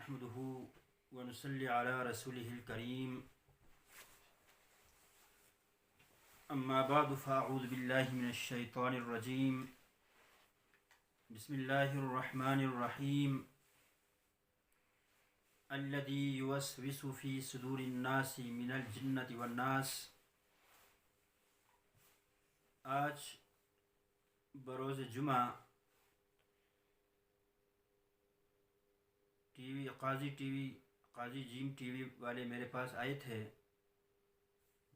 نحمده ونصلي على رسوله الكريم أما بعد فأعوذ بالله من الشيطان الرجيم بسم الله الرحمن الرحيم الذي يوسوس في صدور الناس من الجنة والناس. آج بروز جمعہ قاضی جیم ٹی وی والے میرے پاس آئے تھے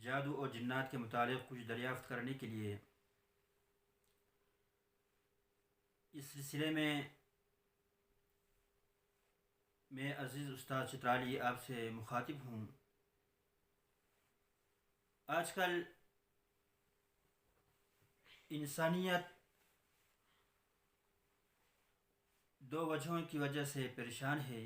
جادو اور جنات کے متعلق کچھ دریافت کرنے کے لیے. اس سلسلے میں عزیز استاد چترالی آپ سے مخاطب ہوں. آج کل انسانیت دو وجہوں کی وجہ سے پریشان ہے.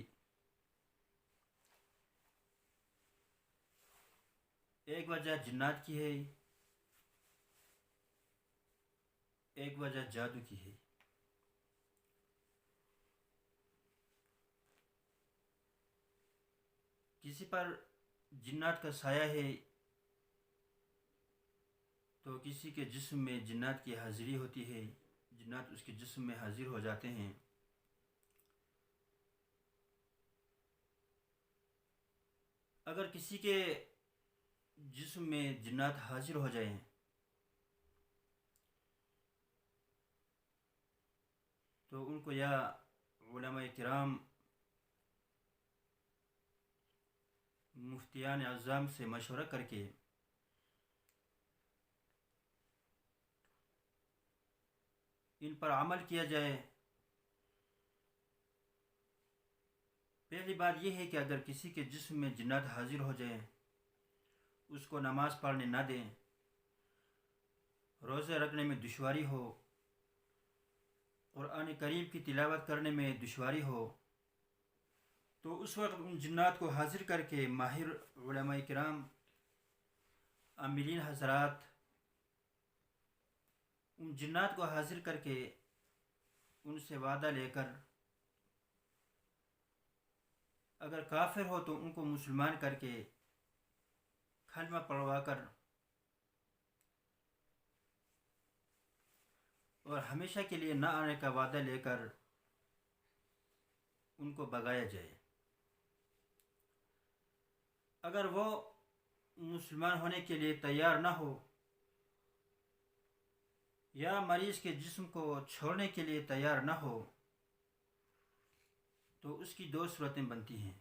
ایک وجہ جنات کی ہے، ایک وجہ جادو کی ہے. کسی پر جنات کا سایہ ہے تو کسی کے جسم میں جنات کی حاضری ہوتی ہے، جنات اس کے جسم میں حاضر ہو جاتے ہیں. اگر کسی کے جسم میں جنات حاضر ہو جائیں تو ان کو یا علماء کرام مفتیان اعظام سے مشورہ کر کے ان پر عمل کیا جائے. پہلی بات یہ ہے کہ اگر کسی کے جسم میں جنات حاضر ہو جائیں اس کو نماز پڑھنے نہ دیں، روزے رکھنے میں دشواری ہو، قرآن کریم کی تلاوت کرنے میں دشواری ہو، تو اس وقت ان جنات کو حاضر کر کے ماہر علماء کرام عاملین حضرات ان جنات کو حاضر کر کے ان سے وعدہ لے کر اگر کافر ہو تو ان کو مسلمان کر کے کلمہ پڑھوا کر اور ہمیشہ کے لیے نہ آنے کا وعدہ لے کر ان کو بھگایا جائے. اگر وہ مسلمان ہونے کے لیے تیار نہ ہو یا مریض کے جسم کو چھوڑنے کے لیے تیار نہ ہو تو اس کی دو صورتیں بنتی ہیں.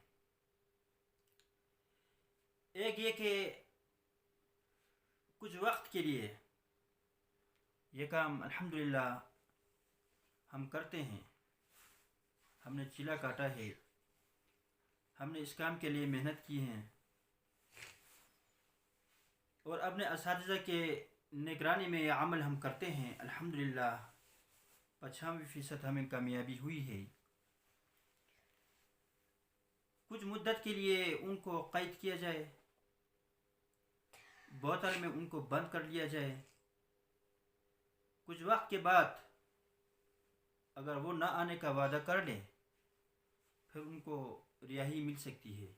ایک یہ کہ کچھ وقت کے لیے یہ کام الحمدللہ ہم کرتے ہیں، ہم نے چیلا کاٹا ہے، ہم نے اس کام کے لیے محنت کی ہے اور اپنے اساتذہ کے نگرانی میں یہ عمل ہم کرتے ہیں. الحمدللہ 95% ہمیں کامیابی ہوئی ہے. کچھ مدت کے لیے ان کو قید کیا جائے، بوتل میں ان کو بند کر لیا جائے. کچھ وقت کے بعد اگر وہ نہ آنے کا وعدہ کر لیں پھر ان کو رہائی مل سکتی ہے،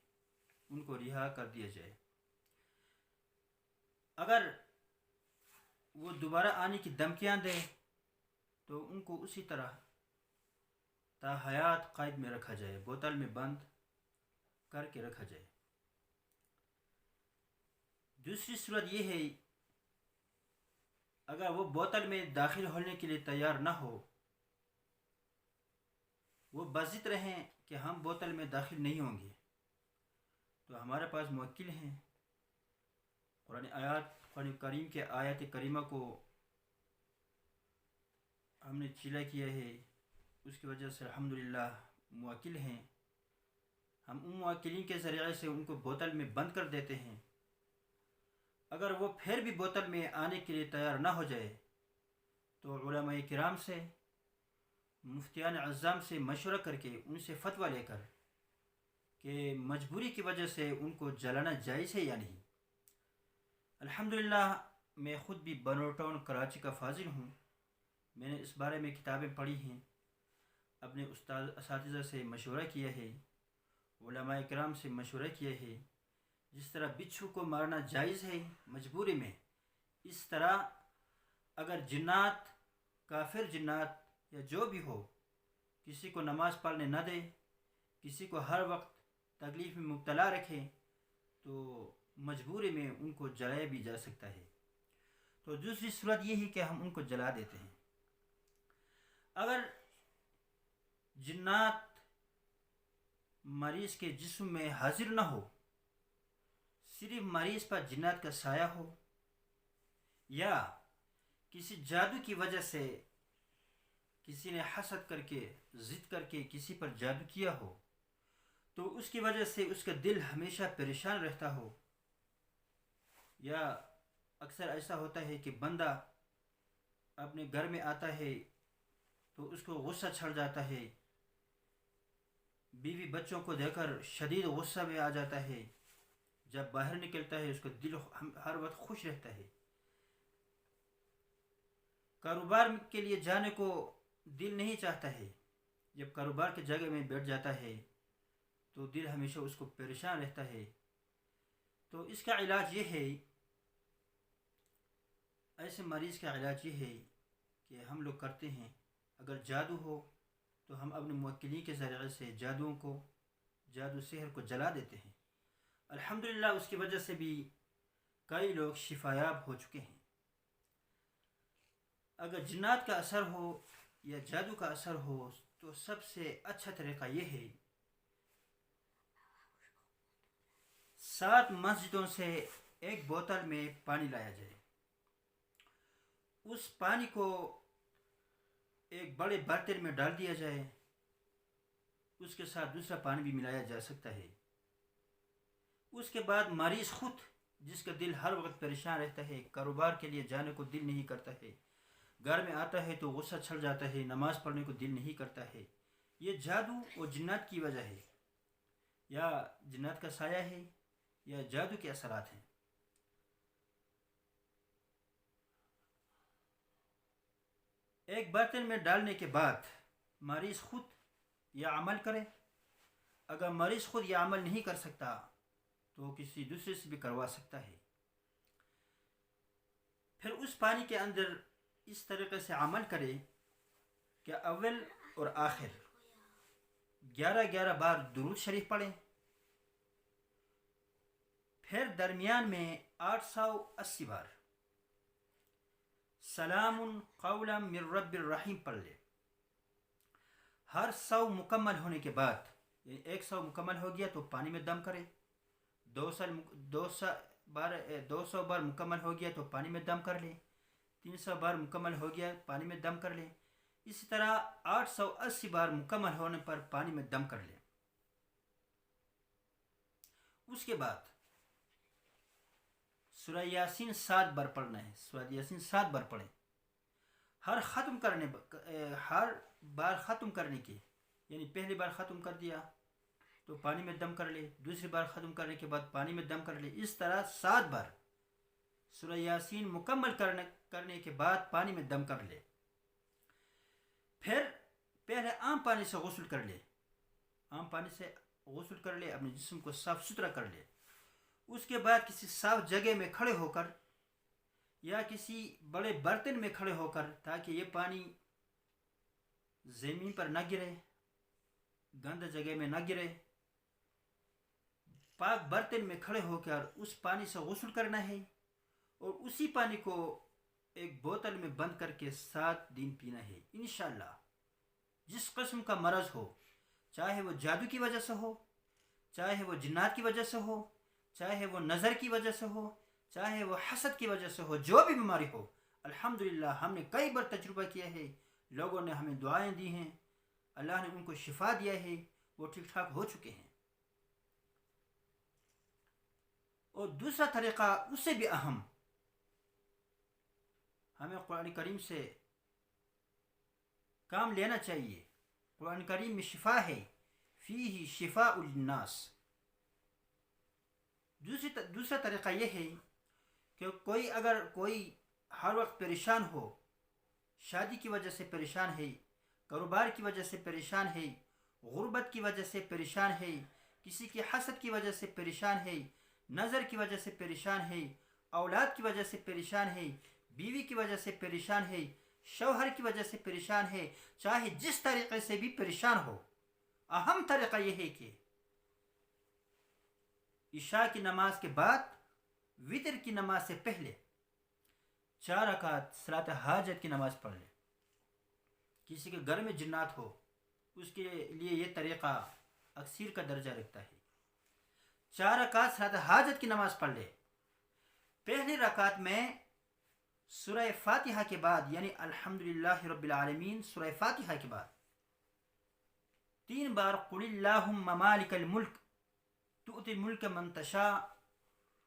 ان کو رہا کر دیا جائے. اگر وہ دوبارہ آنے کی دھمکیاں دیں تو ان کو اسی طرح تا حیات قید میں رکھا جائے، بوتل میں بند کر کے رکھا جائے. دوسری صورت یہ ہے اگر وہ بوتل میں داخل ہونے کے لیے تیار نہ ہو، وہ بضد رہیں کہ ہم بوتل میں داخل نہیں ہوں گے، تو ہمارے پاس موکل ہیں. قرآن کریم کے آیات کریمہ کو ہم نے چیلا کیا ہے، اس کی وجہ سے الحمدللہ موکل ہیں. ہم ان موکلین کے ذریعے سے ان کو بوتل میں بند کر دیتے ہیں. اگر وہ پھر بھی بوتل میں آنے کے لیے تیار نہ ہو جائے تو علماء کرام سے، مفتیان اعظام سے مشورہ کر کے ان سے فتویٰ لے کر کہ مجبوری کی وجہ سے ان کو جلانا جائز ہے یا نہیں. الحمدللہ میں خود بھی بنور ٹاؤن کراچی کا فاضل ہوں. میں نے اس بارے میں کتابیں پڑھی ہیں، اپنے اساتذہ سے مشورہ کیا ہے علماء کرام سے مشورہ کیا ہے جس طرح بچھو کو مارنا جائز ہے مجبوری میں، اس طرح اگر جنات، کافر جنات یا جو بھی ہو، کسی کو نماز پڑھنے نہ دے، کسی کو ہر وقت تکلیف میں مبتلا رکھے، تو مجبوری میں ان کو جلایا بھی جا سکتا ہے۔ تو دوسری صورت یہ ہے کہ ہم ان کو جلا دیتے ہیں۔ اگر جنات مریض کے جسم میں حاضر نہ ہو، صرف مریض پر جنات کا سایہ ہو، یا کسی جادو کی وجہ سے کسی نے حسد کر کے، ضد کر کے کسی پر جادو کیا ہو، تو اس کی وجہ سے اس کا دل ہمیشہ پریشان رہتا ہو، یا اکثر ایسا ہوتا ہے کہ بندہ اپنے گھر میں آتا ہے تو اس کو غصہ چھڑ جاتا ہے، بیوی بچوں کو دیکھ کر شدید غصہ میں آ جاتا ہے، جب باہر نکلتا ہے اس کا دل ہر وقت خوش رہتا ہے، کاروبار کے لیے جانے کو دل نہیں چاہتا ہے، جب کاروبار کی جگہ میں بیٹھ جاتا ہے تو دل ہمیشہ اس کو پریشان رہتا ہے۔ تو اس کا علاج یہ ہے، ایسے مریض کا علاج یہ ہے کہ ہم لوگ کرتے ہیں، اگر جادو ہو تو ہم اپنے موکلین کے ذریعے سے جادو سحر کو جلا دیتے ہیں۔ الحمدللہ اس کی وجہ سے بھی کئی لوگ شفایاب ہو چکے ہیں۔ اگر جنات کا اثر ہو یا جادو کا اثر ہو تو سب سے اچھا طریقہ یہ ہے، 7 مسجدوں سے ایک بوتل میں پانی لایا جائے، اس پانی کو ایک بڑے برتن میں ڈال دیا جائے، اس کے ساتھ دوسرا پانی بھی ملایا جا سکتا ہے۔ اس کے بعد مریض خود، جس کا دل ہر وقت پریشان رہتا ہے، کاروبار کے لیے جانے کو دل نہیں کرتا ہے، گھر میں آتا ہے تو غصہ چھڑ جاتا ہے، نماز پڑھنے کو دل نہیں کرتا ہے، یہ جادو اور جنات کی وجہ ہے، یا جنات کا سایہ ہے، یا جادو کے اثرات ہیں۔ ایک برتن میں ڈالنے کے بعد مریض خود یہ عمل کرے، اگر مریض خود یہ عمل نہیں کر سکتا تو کسی دوسرے سے بھی کروا سکتا ہے۔ پھر اس پانی کے اندر اس طریقے سے عمل کرے کہ اول اور آخر 11 بار درود شریف پڑھیں، پھر درمیان میں 880 بار سلام قولا من رب الرحیم پڑھ لے۔ ہر 100 مکمل ہونے کے بعد، یعنی 100 مکمل ہو گیا تو پانی میں دم کرے، 200 بار مکمل ہو گیا تو پانی میں دم کر لے، 300 بار مکمل ہو گیا پانی میں دم کر لے، اسی طرح 880 بار مکمل ہونے پر پانی میں دم کر لے۔ اس کے بعد سورہ یاسین 7 بار پڑھنا ہے، سورہ یاسین 7 بار پڑھیں۔ ہر بار ختم کرنے کے، یعنی پہلی بار ختم کر دیا تو پانی میں دم کر لے، دوسری بار ختم کرنے کے بعد پانی میں دم کر لے، اس طرح 7 بار سورہ یاسین مکمل کرنے کے بعد پانی میں دم کر لے۔ پھر پہلے عام پانی سے غسل کر لے، عام پانی سے غسل کر لے، اپنے جسم کو صاف ستھرا کر لے۔ اس کے بعد کسی صاف جگہ میں کھڑے ہو کر یا کسی بڑے برتن میں کھڑے ہو کر، تاکہ یہ پانی زمین پر نہ گرے، گند جگہ میں نہ گرے، پاک برتن میں کھڑے ہو کر اس پانی سے غسل کرنا ہے، اور اسی پانی کو ایک بوتل میں بند کر کے 7 دن پینا ہے۔ انشاءاللہ جس قسم کا مرض ہو، چاہے وہ جادو کی وجہ سے ہو، چاہے وہ جنات کی وجہ سے ہو، چاہے وہ نظر کی وجہ سے ہو، چاہے وہ حسد کی وجہ سے ہو، جو بھی بیماری ہو، الحمدللہ ہم نے کئی بار تجربہ کیا ہے، لوگوں نے ہمیں دعائیں دی ہیں، اللہ نے ان کو شفا دیا ہے، وہ ٹھیک ٹھاک ہو چکے ہیں۔ اور دوسرا طریقہ اس سے بھی اہم، ہمیں قرآن کریم سے کام لینا چاہیے۔ قرآن کریم میں شفا ہے، فیہ شفاء للناس۔ دوسرا طریقہ یہ ہے کہ اگر کوئی ہر وقت پریشان ہو، شادی کی وجہ سے پریشان ہے، کاروبار کی وجہ سے پریشان ہے، غربت کی وجہ سے پریشان ہے، کسی کی حسد کی وجہ سے پریشان ہے، نظر کی وجہ سے پریشان ہے، اولاد کی وجہ سے پریشان ہے، بیوی کی وجہ سے پریشان ہے، شوہر کی وجہ سے پریشان ہے، چاہے جس طریقے سے بھی پریشان ہو، اہم طریقہ یہ ہے کہ عشاء کی نماز کے بعد وطر کی نماز سے پہلے 4 رکعت صلاۃ حاجت کی نماز پڑھ لے۔ کسی کے گھر میں جنات ہو اس کے لیے یہ طریقہ اکثیر کا درجہ رکھتا ہے۔ 4 رکعت صلاۃ حاجت کی نماز پڑھ لے۔ پہلی رکعت میں سورہ فاتحہ کے بعد یعنی الحمدللہ رب العالمین سورہ فاتحہ کے بعد 3 بار قل اللہم مالک الملک تؤتی الملک من تشاء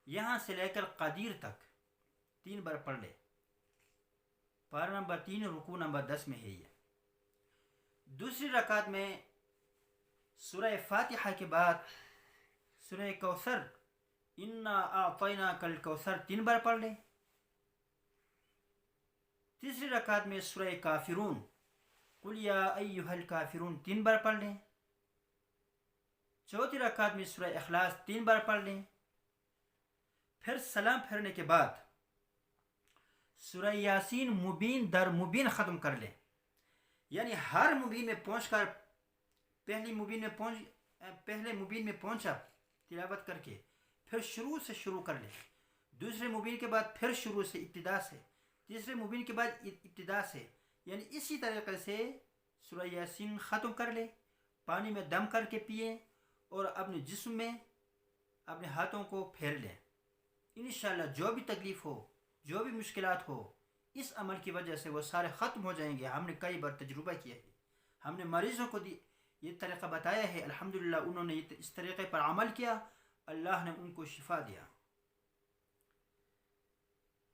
یہاں سے لے کر قدیر تک 3 بار پڑھ لے۔ پارہ نمبر 3 رکوع نمبر 10 میں ہے یہ۔ دوسری رکعت میں سورہ فاتحہ کے بعد سورہ کوثر انا اعطیناک الکوثر 3 بار پڑھ لے۔ تیسری رکعت میں سورہ کافرون قل یا ایھا الکافرون 3 بار پڑھ لیں۔ چوتھی رکعت میں سورہ اخلاص 3 بار پڑھ لیں۔ پھر سلام پھیرنے کے بعد سورہ یاسین مبین در مبین ختم کر لیں، یعنی ہر مبین میں پہنچ کر پہلے مبین میں پہنچا تلاوت کر کے پھر شروع سے شروع کر لیں، دوسرے مبین کے بعد پھر شروع سے ابتدا سے، تیسرے مبین کے بعد ابتدا سے، یعنی اسی طریقے سے سورہ یاسین ختم کر لے، پانی میں دم کر کے پیے اور اپنے جسم میں اپنے ہاتھوں کو پھیر لیں۔ انشاءاللہ جو بھی تکلیف ہو، جو بھی مشکلات ہو، اس عمل کی وجہ سے وہ سارے ختم ہو جائیں گے۔ ہم نے کئی بار تجربہ کیا ہے، ہم نے مریضوں کو یہ طریقہ بتایا ہے، الحمدللہ انہوں نے اس طریقے پر عمل کیا، اللہ نے ان کو شفا دیا۔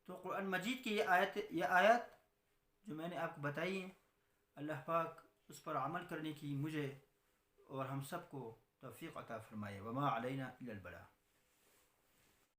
تو قرآن مجید کی یہ آیت جو میں نے آپ کو بتائی ہے، اللہ پاک اس پر عمل کرنے کی مجھے اور ہم سب کو توفیق عطا فرمائے۔ وما علینا الا البلاغ۔